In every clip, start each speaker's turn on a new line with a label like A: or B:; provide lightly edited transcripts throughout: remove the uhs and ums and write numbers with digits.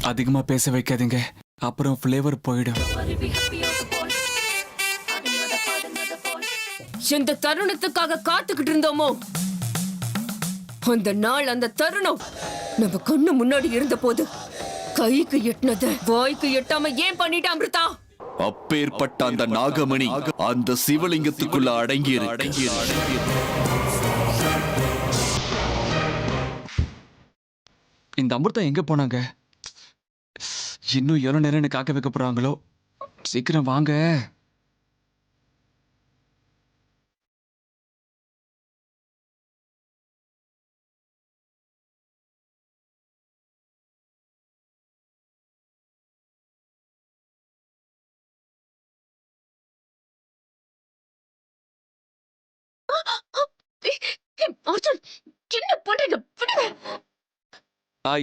A: அதிகமா பேச வைக்காதீங்க, அப்புறம் ஃப்ளேவர் போயிடும்.
B: இந்த தருணத்துக்காக காத்துக்கிட்டு இருந்தோமோ, அந்த நாள் அந்த தருணம் நம்ம கண்ணு முன்னாடி இருந்த போது கைக்கு எட்டினது வாய்க்கு எட்டாம ஏன் பண்ணிட்ட அமிர்தா?
C: அப்பேற்பட்ட அந்த நாகமணி அந்த சிவலிங்கத்துக்குள்ள அடங்கி
A: இந்த அமிர்தா எங்க போனாங்க? இன்னும் எவ்வளவு நேரம் காக்க வைக்க போறாங்களோ? சீக்கிரம் வாங்க.
B: அர்ஜுன், என்ன பண்றீங்க?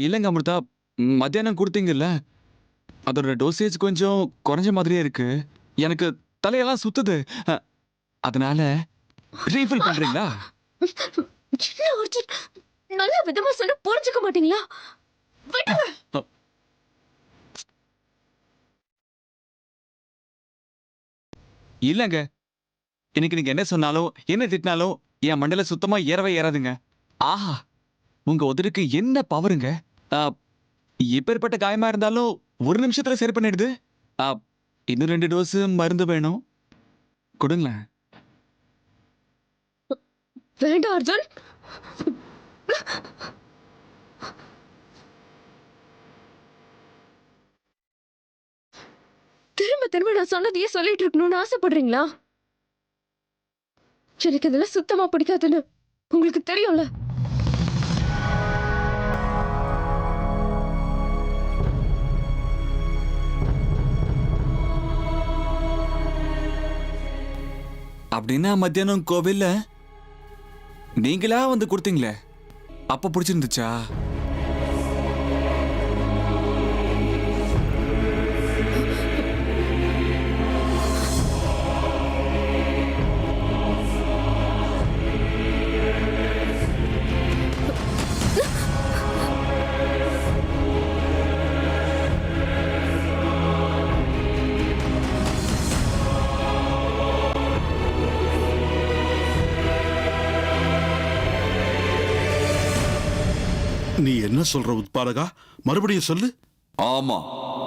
A: இல்லைங்க அமிர்தா, மத்தியானம் கொடுத்தீங்கல்ல, அதோட டோசேஜ் கொஞ்சம் குறைஞ்ச மாதிரியே இருக்கு. எனக்கு தலையெல்லாம் சுத்துது. அதனால ரீஃபில் பண்றீங்களா?
B: என்ன அர்ஜுன், நல்ல விதமா சொன்னா புரிஞ்சுக்க மாட்டீங்களா?
A: இல்லங்க, இன்னைக்கு நீங்க என்ன சொன்னாலும் என்ன திட்டினாலும் என் மண்டையில சுத்தமா ஏறவே ஏறாதுங்க. ஆஹா, உங்க உதடுக்கு என்ன பவருங்க! இப்பேற்பட்ட காயமா இருந்தாலும் ஒரு நிமிஷத்துல சரி பண்ணிடுது. இன்னும் 2 டோஸ் மருந்து வேணும், கொடுங்களேன்.
B: வேண்டாம் அர்ஜுன். திரும்ப திரும்ப நான் சொன்னதையே சொல்லிட்டு இருக்கணும்னு ஆசைப்படுறீங்களா? எனக்கு இதெல்லாம் சுத்தமா பிடிக்காதுன்னு உங்களுக்கு தெரியும்ல.
A: அப்படின்னா மத்தியானம் கோவில்ல நீங்களா வந்து கொடுத்தீங்களே, அப்ப பிடிச்சிருந்துச்சா?
D: நீ என்ன சொல்ற உத்பாலகா? மறுபடியும் சொல்லு.
C: ஆமா,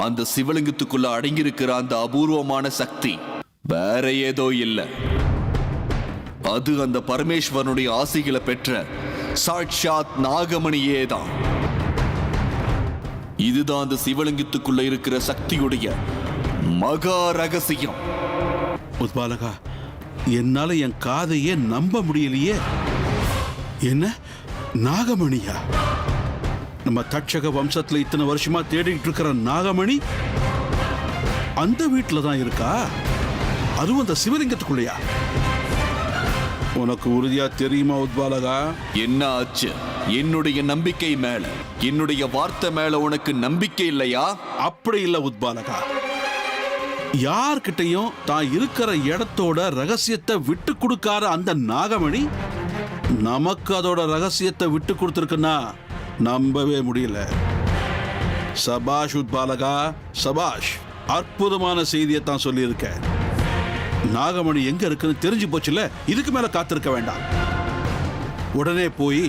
C: அந்த சிவலிங்கத்துக்குள்ள அடங்கியிருக்கிற அந்த அபூர்வமான சக்தி வேற ஏதோ இல்ல. அது அந்த பரமேஸ்வரனுடைய ஆசிகளை பெற்ற சாட்சாத் நாகமணியே தான். இதுதான் அந்த சிவலிங்கத்துக்குள்ள இருக்கிற சக்தியுடைய மகா ரகசியம்.
D: உத்பாலகா, என்னால என் காதையே நம்ப முடியலையே. என்ன நாகமணியா? நம்ம தட்சக வம்சத்துல இத்தனை வருஷமா தேடிட்டு இருக்கிற நாகமணி அந்த வீட்டுல தான் இருக்கா? அதுவும் அந்த சிவலிங்கத்துக்குள்ளையா? உனக்கு உறுதியா தெரியுமா உத்பாலகா?
C: என்ன ஆச்சு? என்னுடைய நம்பிக்கை மேல, என்னுடைய வார்த்தை மேல உனக்கு நம்பிக்கை இல்லையா?
D: அப்படி இல்ல உத்பாலகா. யார்கிட்டையும் தான் இருக்கிற இடத்தோட ரகசியத்தை விட்டு கொடுக்காத அந்த நாகமணி நமக்கு அதோட ரகசியத்தை விட்டு கொடுத்திருக்குன்னா நம்பவே முடியல. சபாஷ் உத்பாலகா, சபாஷ். அற்புதமான செய்தியை தான் சொல்லியிருக்க. நாகமணி எங்க இருக்குன்னு தெரிஞ்சு போச்சுல, இதுக்கு மேல காத்திருக்க வேண்டாம். உடனே போய்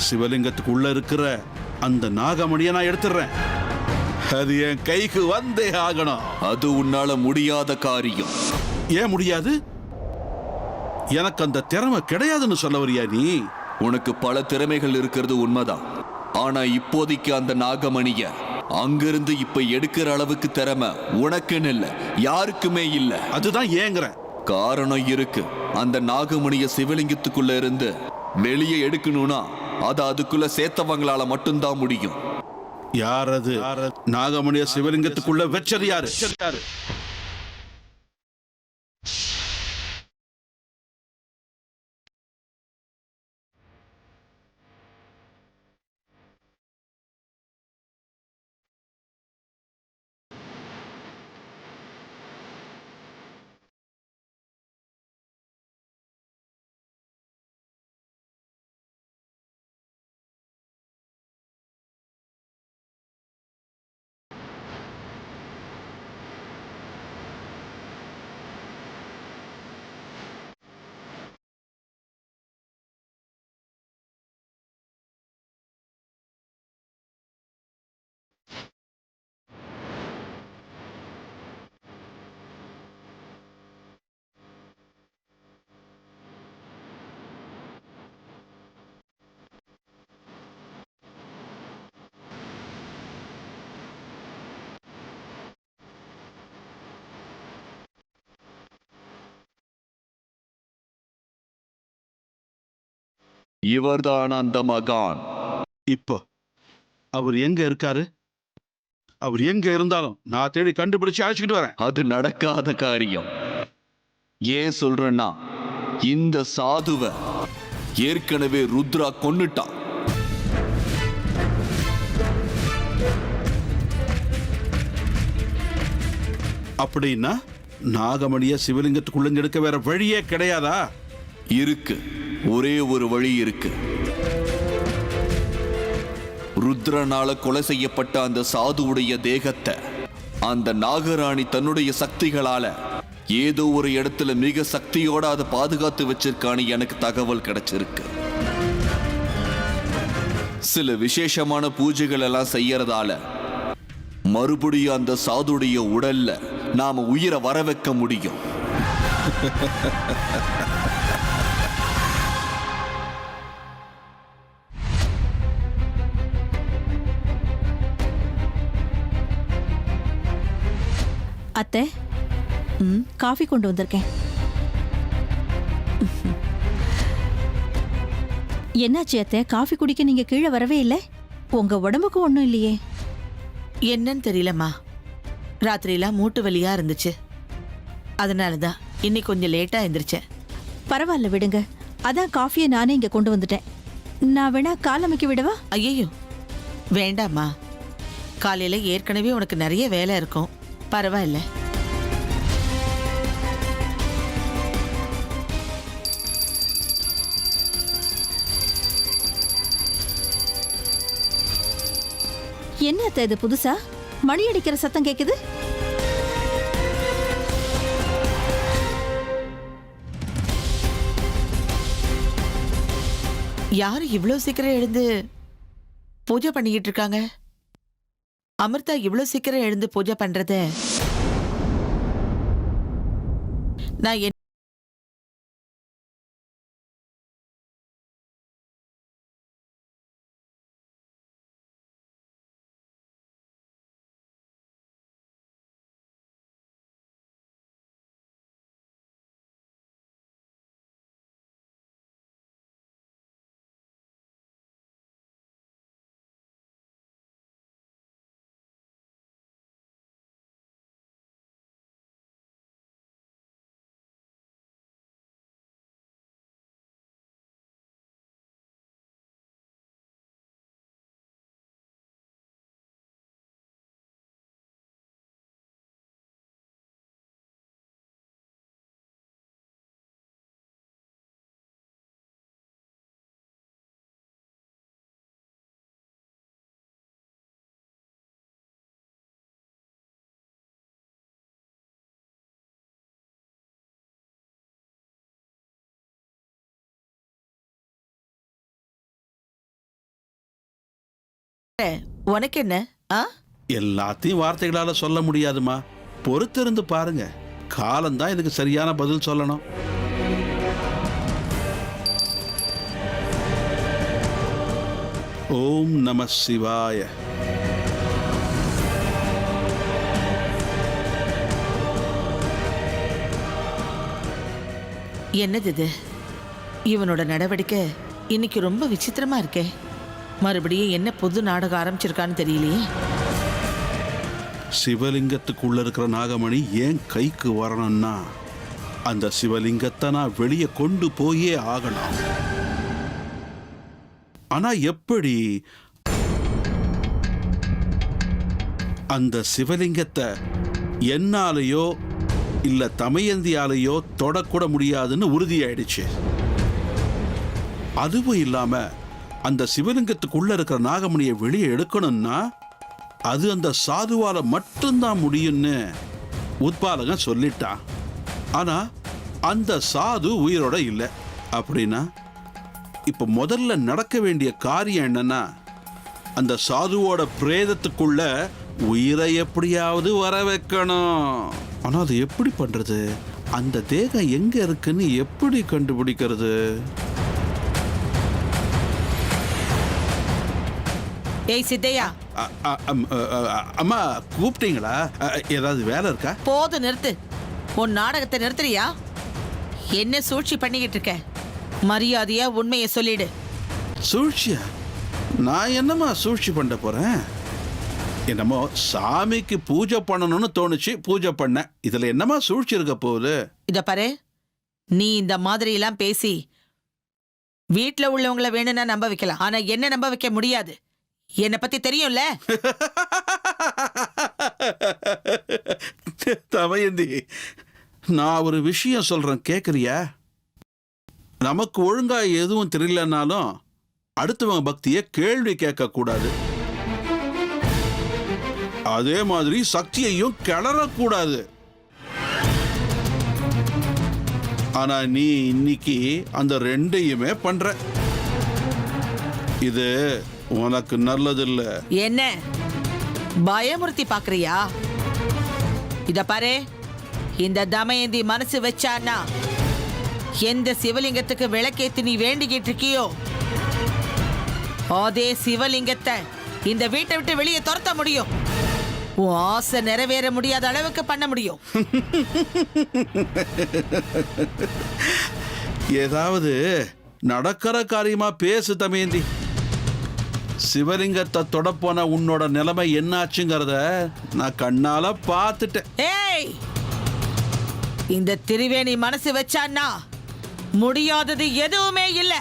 D: சிவலிங்கத்துக்கு உள்ள இருக்கிற அந்த நாகமணியை நான் எடுத்துடுறேன். அது என் கைக்கு வந்தே ஆகணும்.
C: அது உன்னால முடியாத காரியம்.
D: ஏன் முடியாது? எனக்கு அந்த திறமை கிடையாதுன்னு சொல்ல வரியா நீ?
C: உனக்கு பல திறமைகள் இருக்கிறது உண்மைதான். ஆனா இப்போதைக்கு அந்த நாகமணிய அங்கிருந்து இப்ப எடுக்கிற அளவுக்கு திறமை உனக்குன்னு இல்ல, யாருக்குமே இல்ல.
D: அதுதான் ஏங்குற.
C: காரணம் இருக்கு. அந்த நாகமணிய சிவலிங்கத்துக்குள்ள இருந்து வெளியே எடுக்கணும்னா அது அதுக்குள்ள சேர்த்தவங்களால மட்டும்தான் முடியும்.
D: யார் அது? நாகமணிய சிவலிங்கத்துக்குள்ள வச்சது யாரு?
C: இவர்தான் அந்த மகான்.
D: இப்போ அவர் எங்க இருக்காரு? அவர் எங்க இருந்தாலும் நான் தேடி கண்டுபிடிச்சு அழைச்சிக்கிட்டு வரேன்.
C: அது நடக்காத காரியம். ஏன் சொல்றேன்னா, இந்த சாதுவை ஏற்கனவே ருத்ரா கொன்னுட்டான்.
D: அப்படின்னா நாகமணிய சிவலிங்கத்துக்குள்ள எடுக்க வேற வழியே கிடையாதா?
C: இருக்கு, ஒரே ஒரு வழி இருக்கு. ருத்ரனால கொலை செய்யப்பட்ட அந்த சாதுவுடைய தேகத்தை அந்த நாகராணி தன்னுடைய சக்திகளால ஏதோ ஒரு இடத்துல மிக சக்தியோட அதை பாதுகாத்து வச்சிருக்கான்னு எனக்கு தகவல் கிடைச்சிருக்கு. சில விசேஷமான பூஜைகள் எல்லாம் செய்யறதால மறுபடியும் அந்த சாதுடைய உடல்ல நாம உயிரை வர வைக்க முடியும்.
E: அத்தை, காஃபி கொண்டு வந்திருக்கேன். என்னாச்சு அத்தை, காஃபி குடிக்க நீங்க கீழே வரவே இல்லை? உங்க உடம்புக்கு ஒன்றும் இல்லையே?
F: என்னன்னு தெரியலம்மா, ராத்திரியெல்லாம் மூட்டு வலியா இருந்துச்சு. அதனாலதான் இன்னைக்கு கொஞ்சம் லேட்டா எந்திரிச்சேன்.
E: பரவாயில்ல விடுங்க, அதான் காஃபியை நானே இங்க கொண்டு வந்துட்டேன். நான் வேணா காலமைக்க விடவா?
F: ஐயோ வேண்டாம்மா, காலையில ஏற்கனவே உனக்கு நிறைய வேலை இருக்கும். பரவாயில்ல.
E: என்ன அத்தை இது புதுசா மணி அடிக்கிற சத்தம் கேக்குது?
F: யாரு இவ்வளவு சீக்கிரம் எழுந்து பூஜை பண்ணிக்கிட்டு இருக்காங்க? அமிர்தா இவ்வளவு சீக்கிரம் எழுந்து பூஜை பண்றத நான் உனக்கு என்ன?
D: எல்லாத்தையும் வார்த்தைகளால சொல்ல முடியாதுமா, பொறுத்திருந்து பாருங்க. காலம்தான் இதுக்கு சரியான பதில் சொல்லணும். ஓம் நம சிவாய.
F: என்னது இது? இவனோட நடவடிக்கை இன்னைக்கு ரொம்ப விசித்திரமா இருக்கே. மறுபடியும் என்ன புது நாடகம் ஆரம்பிச்சிருக்கான்னு தெரியலையே.
D: சிவலிங்கத்துக்குள்ள இருக்கிற நாகமணி ஏன் கைக்கு வரணும்னா, அந்த சிவலிங்கத்தை நான் வெளியே கொண்டு போயே ஆகணும். ஆனா எப்படி? அந்த சிவலிங்கத்தை என்னாலேயோ இல்ல தமயந்தியாலேயோ தொடக்கூட முடியாதுன்னு உறுதியாயிடுச்சு. அதுவும் இல்லாம அந்த சிவலிங்கத்துக்குள்ள இருக்கிற நாகமணியை வெளியே எடுக்கணும்னா அது அந்த சாதுவால மட்டும்தான் முடியும்னு உத்பாலகன் சொல்லிட்டான். ஆனா அந்த சாது உயிரோட இல்லை. அப்படின்னா இப்ப முதல்ல நடக்க வேண்டிய காரியம் என்னன்னா, அந்த சாதுவோட பிரேதத்துக்குள்ள உயிரை எப்படியாவது வர வைக்கணும். ஆனா அது எப்படி பண்றது? அந்த தேகம் எங்க இருக்குன்னு எப்படி கண்டுபிடிக்கிறது?
F: ஏய் சித்தையா,
D: அம்மா கூப்பிட்டீங்களா? ஏதாவது வேலை இருக்கா?
F: போது நிறுத்து. உன் நாடகத்தை நிறுத்துறியா? என்ன சூழ்ச்சி பண்ணிக்கிட்டு இருக்க? மரியாதையா உண்மையை சொல்லிடு.
D: சூழ்ச்சியா? நான் என்னம்மா சூழ்ச்சி பண்ண போறேன்? என்னமோ சாமிக்கு பூஜை பண்ணணும்னு தோணுச்சு, பூஜை பண்ண. இதுல என்னமா சூழ்ச்சி இருக்க போகுது?
F: இத பாரு, நீ இந்த மாதிரி எல்லாம் பேசி வீட்ல உள்ளவங்கள வேணும்னா நம்ப வைக்கலாம், ஆனா என்ன நம்ப வைக்க முடியாது. என்னை பத்தி தெரியும்ல.
D: தமயந்தி, நான் ஒரு விஷயம் சொல்றேன், கேக்குறியா? நமக்கு ஒழுங்கா எதுவும் தெரியலனாலும் அடுத்தவங்க பக்தியை கேள்வி கேட்க கூடாது. அதே மாதிரி சக்தியையும் கிளறக்கூடாது. ஆனா நீ இன்னைக்கு அந்த ரெண்டையுமே பண்ற. இது உனக்கு நல்லதில்ல.
F: என்ன பயமுறுத்தி பாக்குறியா? இத பாரு, இந்த தமயந்தி மனசு வச்சான்னா எந்த சிவலிங்கத்துக்கு விளக்கேத்தி நீ வேண்டிக்கிட்டு இருக்கியோ அதே சிவலிங்கத்தை இந்த வீட்டை விட்டு வெளியே துரத்த முடியும். உன் ஆசை நிறைவேற முடியாத அளவுக்கு பண்ண முடியும்.
D: ஏதாவது நடக்கிற காரியமா பேசு தமயந்தி. சிவலிங்கத்தை தொடப்போன உன்னோட நிலைமை என்னாச்சுங்கிறத நான் கண்ணால பார்த்துட்டேன்.
F: ஏய், இந்த திரிவேணி மனசு வச்சான்னா முடியாதது எதுவுமே இல்ல.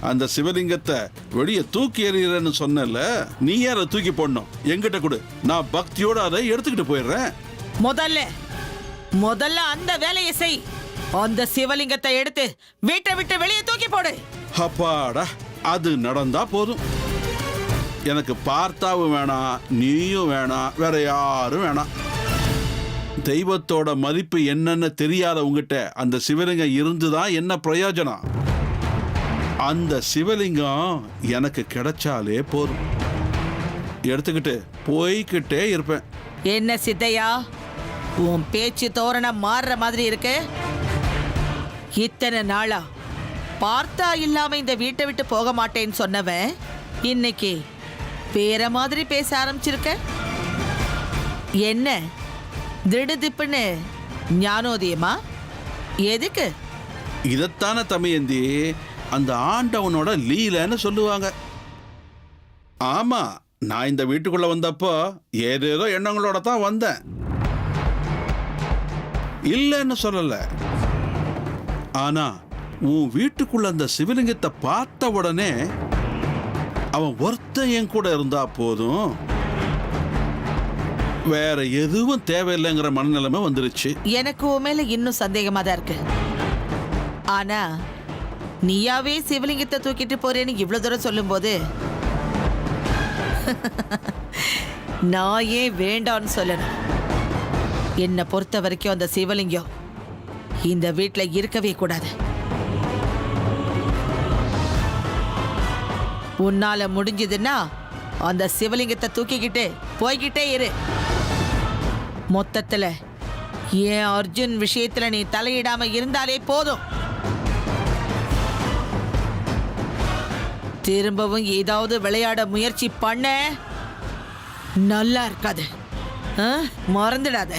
D: அந்த சிவலிங்கத்தை வெளியே தூக்கி எறிகிறேன்னு சொன்னல, நீ அதை தூக்கி போடணும். எங்கிட்ட கொடு, நான் பக்தியோட அதை எடுத்துக்கிட்டு போயிடுறேன்.
F: முதல்ல அந்த வேலையை செய். அந்த சிவலிங்கத்தை எடுத்து வீட்டை விட்டு வெளியே தூக்கி போடு.
D: அப்பாடா, அது நடந்தா போதும். எனக்கு பார்த்தாவும் வேணாம், நீயும் வேணாம், வேற யாரும் வேணாம். தெய்வத்தோட மதிப்பு என்னன்னு தெரியாத உங்ககிட்ட அந்த சிவலிங்கம் இருந்துதான் என்ன பிரயோஜனம்? அந்த சிவலிங்கம் எனக்கு கிடைச்சாலே போதும். எடுத்துக்கிட்டு போய்கிட்டே இருப்பேன்.
F: என்ன சித்தையா, உன் பேச்சு தோரணம் மாறுற மாதிரி இருக்கு. இத்தனை நாளா பார்த்தா இல்லாம இந்த வீட்டை விட்டு போக மாட்டேன்னு சொன்னவன் இன்னைக்கு வேற மாதிரி பேச ஆரம்பிச்சிருக்க. என்ன திடுதிப்புன்னு ஞானோதயமா? எதுக்கு?
D: இதத்தான தமயந்தி அந்த ஆண்டவனோட லீலைன்னு சொல்லுவாங்க. ஆமா, நான் இந்த வீட்டுக்குள்ள வந்தப்போ ஏதேதோ எண்ணங்களோட தான் வந்தேன், இல்லைன்னு சொல்லல. ஆனா உன் வீட்டுக்குள்ள அந்த சிவலிங்கத்தை பார்த்த உடனே அவன் ஒருத்தன் என் கூட இருந்தா போதும், வேற எதுவும் தேவையில்லைங்கிற மனநிலைமை வந்துருச்சு.
F: எனக்கு உன் மேல இன்னும் சந்தேகமா தான் இருக்கு. ஆனா நீயாவே சிவலிங்கத்தை தூக்கிட்டு போறேன்னு இவ்வளவு தூரம் சொல்லும் போது நான் ஏன் வேண்டான்னு சொல்லணும்? என்னை பொறுத்த வரைக்கும் அந்த சிவலிங்கம் இந்த வீட்டுல இருக்கவே கூடாது. உன்னால முடிஞ்சதுன்னா அந்த சிவலிங்கத்தை தூக்கிக்கிட்டு போய்கிட்டே இரு. மொத்தத்துல ஏன் அர்ஜுன் விஷயத்துல நீ தலையிடாம இருந்தாலே போதும். திரும்பவும் ஏதாவது விளையாட முயற்சி பண்ண நல்லா இருக்காது. மறந்துடாத.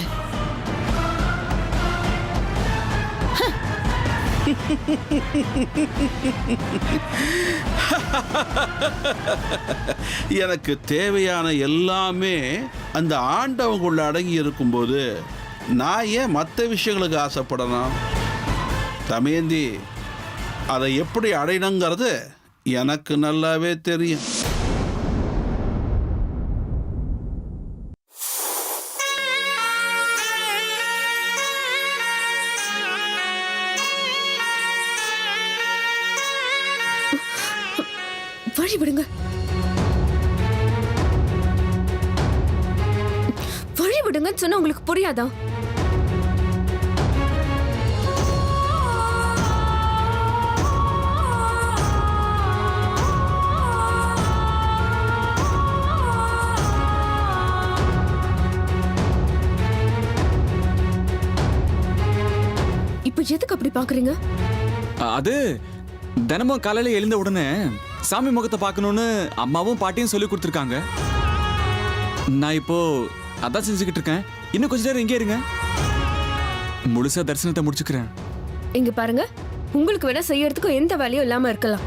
D: எனக்கு தேவையான எல்லாமே அந்த ஆண்டவங்குள்ள அடங்கி இருக்கும்போது நான் ஏன் மற்ற விஷயங்களுக்கு ஆசைப்படணும்? தமயந்தி, அதை எப்படி அடையணுங்கிறது எனக்கு நல்லாவே தெரியும்.
B: வழி விடுங்க, வழி விடுங்கன்னு சொன்னா உங்களுக்கு புரியாதா? இப்ப எதுக்கு அப்படி பாக்குறீங்க?
A: அது தினமும் காலையில எழுந்த உடனே சாமி முகத்தை பார்க்கணும்னு அம்மாவும் பாட்டியும் சொல்லி கொடுத்துருக்காங்க. நான் இப்போ அதான் செஞ்சுக்கிட்டு இருக்கேன். இன்னும் கொஞ்ச நேரம் இங்கே இருங்க, முழுசா தரிசனத்தை முடிச்சுக்கிறேன்.
B: இங்க பாருங்க, உங்களுக்கு வேணா செய்யறதுக்கு எந்த வேலையும் இல்லாம இருக்கலாம்.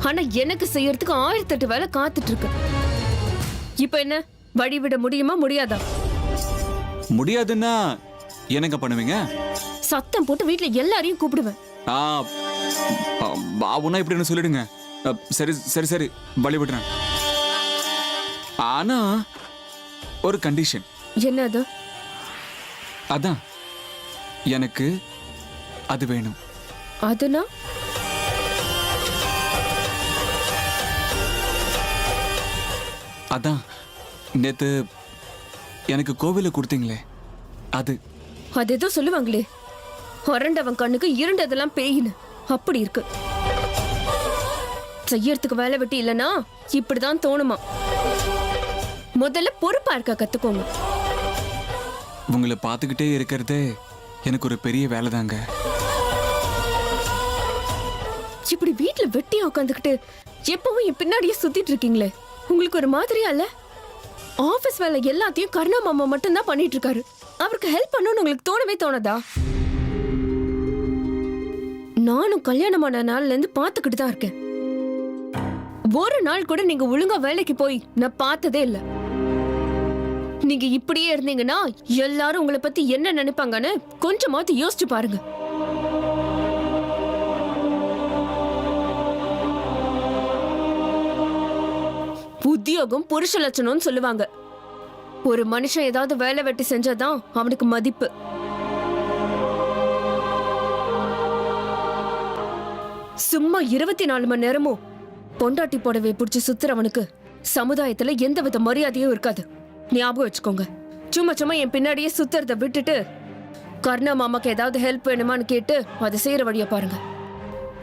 B: ஆனா எனக்கு செய்யறதுக்கு 1008 வேலை காத்துட்டு இருக்கு. இப்ப என்ன வழி விட முடியுமா முடியாதா?
A: முடியாதுன்னா என்னங்க பண்ணுவீங்க?
B: சத்தம் போட்டு வீட்ல எல்லாரையும் கூப்பிடுவேன்.
A: ஆ, பாபுனா இப்படின்னு சொல்லிடுங்க. சரி சரி சரி, வழி விடுறேன். ஆனா ஒரு கண்டிஷன்.
B: என்ன அது?
A: அதான், எனக்கு அது வேணும்.
B: அதுனா
A: அதான் நேத்து எனக்கு கோவில கொடுத்தீங்களே அது.
B: அது ஏதோ சொல்லுவாங்களே, அரண்டவன் கண்ணுக்கு இருண்டதெல்லாம் பேயின்னு. அப்படி இருக்கு. செய்யறதுக்கு வேலை வெட்டி இல்லனா இப்படிதான் தோணுமா? முதல்ல பொறுப்பா இருக்க கத்துக்கோங்க.
A: உங்களை பார்த்துக்கிட்டே இருக்கிறதே எனக்கு ஒரு பெரிய வேலை தாங்க.
B: இப்படி வீட்டுல வெட்டியா உட்காந்துக்கிட்டு எப்பவும் என் பின்னாடியே சுத்திட்டு இருக்கீங்களே, உங்களுக்கு ஒரு மாதிரியா இல்ல? ஆபீஸ் வேலை எல்லாத்தையும் கருணா மாமா மட்டும்தான் பண்ணிட்டு இருக்காரு. அவருக்கு ஹெல்ப் பண்ணணும்னு உங்களுக்கு தோணவே தோணதா? நானும் கல்யாணமான நாள்ல இருந்து பாத்துக்கிட்டு தான் இருக்கேன். ஒரு நாள் கூட நீங்க ஒழுங்கா வேலைக்கு போய் நான் பார்த்ததே இல்ல. நீங்க இப்படியே இருந்தீங்கன்னா எல்லாரும் உங்களை பத்தி என்ன நினைப்பாங்கன்னு கொஞ்சமாவது யோசிச்சு பாருங்க. உத்தியோகம் புருஷ லட்சணம்னு சொல்லுவாங்க. ஒரு மனுஷன் ஏதாவது வேலை வெட்டி செஞ்சாதான் அவனுக்கு மதிப்பு. சும்மா 24 மணி நேரமும் பொண்டாட்டி புடவை பிடிச்சி சுத்துறவனுக்கு சமுதாயத்துல எந்தவித மரியாதையும் இருக்காது. ஞாபகம் வச்சுக்கோங்க. சும்மா சும்மா என் பின்னாடியே சுத்துறத விட்டுட்டு கர்ணா மாமாக்கு ஏதாவது ஹெல்ப் வேணுமான்னு கேட்டு அதை செய்யற வழியா பாருங்க.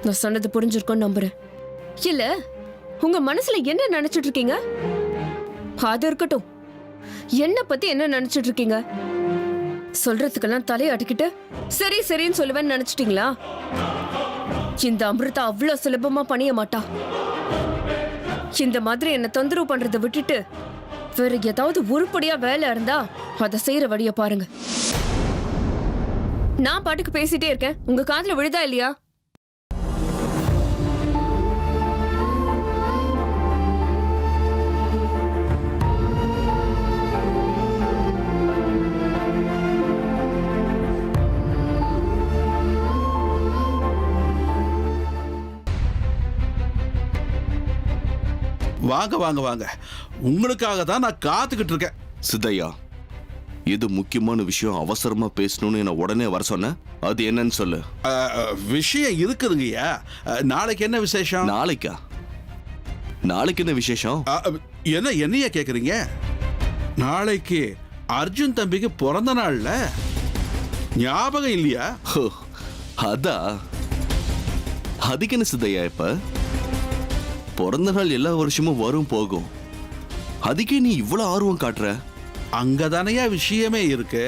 B: நான் சொன்னது புரிஞ்சிருக்கோன்னு நம்புறேன். இல்ல உங்க மனசுல என்ன நினைச்சிட்டு இருக்கீங்க? அது இருக்கட்டும், என்ன பத்தி என்ன நினைச்சிட்டு இருக்கீங்க? சொல்றதுக்கெல்லாம் தலையாட்டிக்கிட்டு சரி சரின்னு சொல்லுவேன்னு நினைச்சிட்டீங்களா? இந்த அமிர்தா அவ்வளவு சுலபமா பணிய மாட்டா. இந்த மாதிரி என்ன தொந்தரவு பண்றதை விட்டுட்டு வேற ஏதாவது உருப்படியா வேலை இருந்தா அதை செய்யற வழிய பாருங்க. நான் பாட்டுக்கு பேசிட்டே இருக்கேன், உங்க காதுல விழுதா இல்லையா?
D: வாங்க வாங்க வாங்க, உங்களுக்காக தான் நான் காத்துக்கிட்டு இருக்கேன்.
C: சித்தையா, இது முக்கியமான விஷயம், அவசரமா பேசணும்னு என்ன உடனே வர சொன்ன. அது என்னன்னு சொல்லு.
D: விஷயம் இருக்குதுங்கய்யா. நாளைக்கு என்ன விசேஷம்?
C: நாளைக்கா? நாளைக்கு என்ன விசேஷம்?
D: என்ன என்னையா கேக்குறீங்க? நாளைக்கு அர்ஜுன் தம்பிக்கு பிறந்த நாள்ல, ஞாபகம் இல்லையா?
C: ஹோ, அதா. அதுக்கு என்ன சித்தையா, இப்ப பிறந்த நாள் எல்லா வருஷமும் வரும் போகும், அதுக்கே நீ இவ்வளவு ஆர்வம் காட்டுற?
D: அங்கதானையா விஷயமே இருக்கு.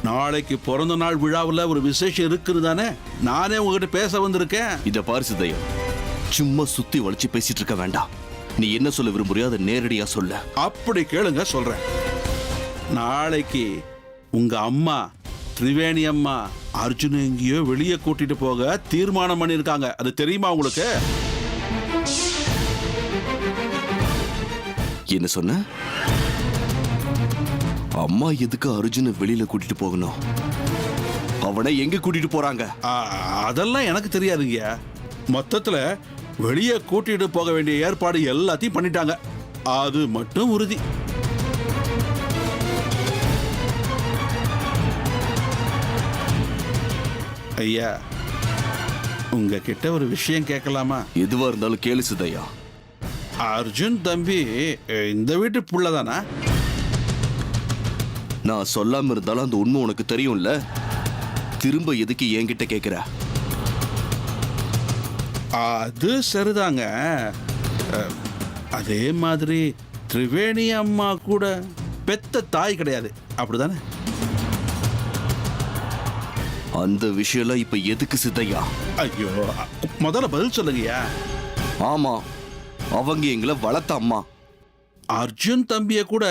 D: நாளைக்கு பிறந்த நாள் விழாவில் ஒரு விசேஷம் இருக்குது தானே, நானே உங்ககிட்ட பேச வந்திருக்கேன்.
C: இத பாரு சித்தையா, சும்மா சுத்தி வளைச்சு பேசிட்டு இருக்க வேண்டாம். நீ என்ன சொல்ல விரும்புறியோ அதை நேரடியா சொல்ல.
D: அப்படி கேளுங்க, சொல்றேன். நாளைக்கு உங்க அம்மா திரிவேணி அம்மா அர்ஜுன் எங்கேயோ வெளியே கூட்டிட்டு போக தீர்மானம் பண்ணிருக்காங்க. அது தெரியுமா உங்களுக்கு?
C: என்ன சொன்ன? அம்மா எதுக்கு அர்ஜுனை வெளியில கூட்டிட்டு போகணும்? அவனை எங்க கூட்டிட்டு போறாங்க?
D: அதெல்லாம் எனக்கு தெரியாதுங்க. மொத்தத்துல வெளியே கூட்டிட்டு போக வேண்டிய ஏற்பாடு எல்லாத்தையும் பண்ணிட்டாங்க, அது மட்டும் உறுதி. ஐயா, உங்ககிட்ட ஒரு விஷயம் கேட்கலாமா?
C: எதுவா இருந்தாலும் கேளு சித்தையா.
D: அர்ஜுன் தம்பி இந்த வீட்டு புள்ளதானா?
C: நான் சொல்லாம இருந்தாலும் அந்த உண்மை உனக்கு தெரியும்ல. திரும்ப எதுக்கு என்கிட்ட கேக்குற?
D: அது சரிதாங்க. அதே மாதிரி திரிவேணி அம்மா கூட பெத்த தாய் கிடையாது, அப்படிதானே?
C: அந்த விஷயம் இப்ப எதுக்கு சித்தையா?
D: ஐயோ, முதல்ல பதில் சொல்லுங்கய்யா.
C: ஆமா, அவங்க எங்களை வளர்த்த அம்மா.
D: அர்ஜுன் தம்பிய கூட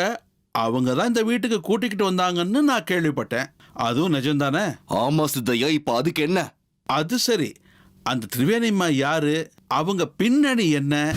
D: அவங்க தான் இந்த வீட்டுக்கு கூட்டிக்கிட்டு வந்தாங்கன்னு நான் கேள்விப்பட்டேன். அதுவும் நிஜம்தானே?
C: ஆமா சித்தையா, இப்ப அதுக்கு என்ன?
D: அது சரி, அந்த திரிவேணியம்மா யாரு, அவங்க பின்னணி என்ன?